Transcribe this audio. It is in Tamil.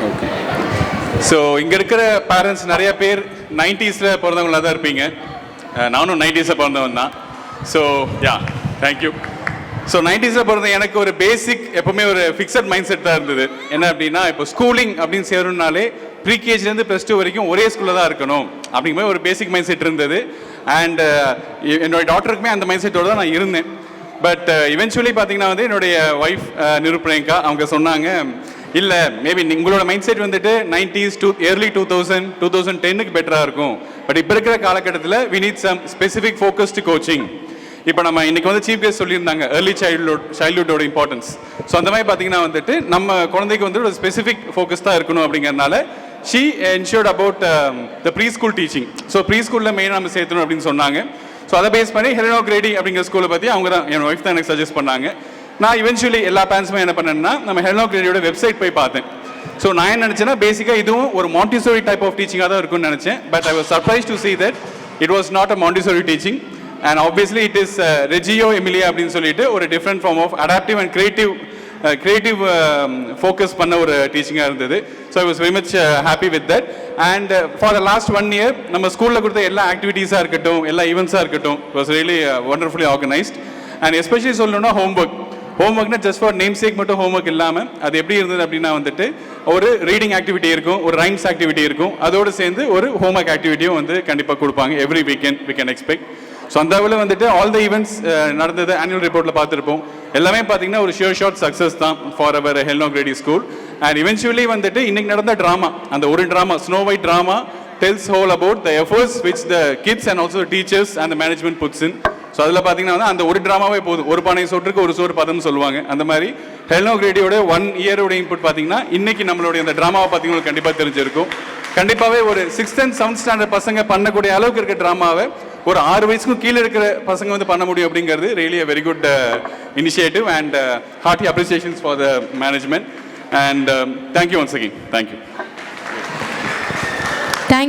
ஓகே. ஸோ இங்கே இருக்கிற பேரண்ட்ஸ் நிறைய பேர் 90s பிறந்தவங்களாக தான் இருப்பீங்க. நானும் 90s பிறந்தவன் தான். So thank you. ஸோ 90s பிறந்த எனக்கு ஒரு பேசிக் எப்போவுமே ஒரு ஃபிக்ஸட் மைண்ட் செட் தான் இருந்தது. என்ன அப்படின்னா, இப்போ ஸ்கூலிங் அப்படின்னு சேரணும்னாலே ப்ரீகேஜிலேருந்து +2 வரைக்கும் ஒரே ஸ்கூலில் தான் இருக்கணும் அப்படிங்கிற ஒரு பேசிக் மைண்ட் செட் இருந்தது. அண்ட் என்னோடய டாக்டருக்குமே அந்த மைண்ட் செட்டோடு தான் நான் இருந்தேன். பட் இவென்ச்சுவலி பார்த்தீங்கன்னா என்னுடைய ஒய்ஃப் நிருப்ரேங்கா அவங்க சொன்னாங்க, இல்லை மேபி உங்களோட மைண்ட் செட் வந்துட்டு 90s to early 2010க்கு பெட்டராக இருக்கும். பட் இப்போ இருக்கிற காலகட்டத்தில் we need some specific focused coaching. இப்போ நம்ம இன்னைக்கு சீஃப் கெஸ்ட் சொல்லியிருந்தாங்க ஏர்லி சைல்ட்ஹுட்டோட இம்பார்ட்டன்ஸ். ஸோ அந்த மாதிரி பார்த்தீங்கன்னா நம்ம குழந்தைக்கு ஒரு ஸ்பெசிஃபிக் ஃபோக்கஸ் தான் இருக்கணும் அப்படிங்கிறதுனால she ensured about the preschool teaching. So ப்ரீஸ்கூலில் மெயினாக நம்ம சேர்த்தணும் அப்படின்னு சொன்னாங்க. ஸோ அதை பேஸ் பண்ணி ஹெலனோ கிரேடி அப்படிங்கிற ஸ்கூலை பற்றி அவங்க தான் என் ஒய்ஃப் தான் எனக்கு சஜஸ்ட் பண்ணாங்க. நான் இவென்ச்சுவலி எல்லா பேரண்ட்ஸுமே என்ன பண்ணேன்னா நம்ம ஹெலனோ கிரேடியோட வெப்சைட் போய் பார்த்தேன். ஸோ நான் என்ன நினச்சேன்னா, பேசிக்காக இதுவும் ஒரு மாண்டிசோரி டைப் ஆஃப் டீச்சிங்காக தான் இருக்கும்னு நினச்சேன். But I was surprise to see that it was not a Montessori teaching and obviously it is Reggio Emilia அப்படின்னு சொல்லிட்டு ஒரு different form of adaptive and creative focus பண்ண ஒரு டீச்சிங்காக இருந்தது. So I was very much happy with that. And for the last 1 year நம்ம ஸ்கூலில் கொடுத்த எல்லா ஆக்டிவிட்டீஸாக இருக்கட்டும், எல்லா ஈவெண்ட்ஸாக இருக்கட்டும், it was really wonderfully organised. And especially சொல்லணும்னா ஹோம்ஒர்க்னா ஜஸ்ட் ஃபார் நேம் சேக் மட்டும் ஹோம்ஒர்க் இல்லாமல் அது எப்படி இருந்தது அப்படின்னா ஒரு ரீடிங் ஆக்டிவிட்டி இருக்கும், ஒரு ரைம்ஸ் ஆக்டிவிட்டி இருக்கும், அதோடு சேர்ந்து ஒரு ஹோம்ஒர்க் ஆக்டிவிட்டியும் கண்டிப்பாக கொடுப்பாங்க. Every weekend we can expect. So அந்த அளவில் ஆல் த ஈவெண்ட்ஸ் நடந்தது ஆனுவல் ரிப்போர்ட்டில் பார்த்துருப்போம். எல்லாமே பார்த்தீங்கன்னா ஒரு ஷார்ட் சக்ஸஸ் தான் for our Helen O'Grady school. And eventually இன்னைக்கு நடந்த ட்ராமா, அந்த ஒரு drama snow white drama tells whole about the efforts which the kids and also the teachers and the management puts in. So அதில் பார்த்தீங்கன்னா அந்த ஒரு ட்ராமாவே போதும், ஒரு பானை சோற்றுக்கு ஒரு சோறு பதம்னு சொல்லுவாங்க. அந்த மாதிரி ஹெலனோ கிரேடியோட 1 year இன்புட் பார்த்தீங்கன்னா இன்னைக்கு நம்மளுடைய அந்த ட்ராமாவை பார்த்தீங்கன்னா கண்டிப்பாக தெரிஞ்சிருக்கும். கண்டிப்பாகவே ஒரு 6th and 7th standard பசங்க பண்ணக்கூடிய அளவுக்கு இருக்க ட்ராமாவை ஒரு 6 வயசுக்கும் கீழே இருக்கிற பசங்க பண்ண முடியும் அப்படிங்கிறது really a very good initiative and hearty appreciations for the management and thank you once again. Thank you.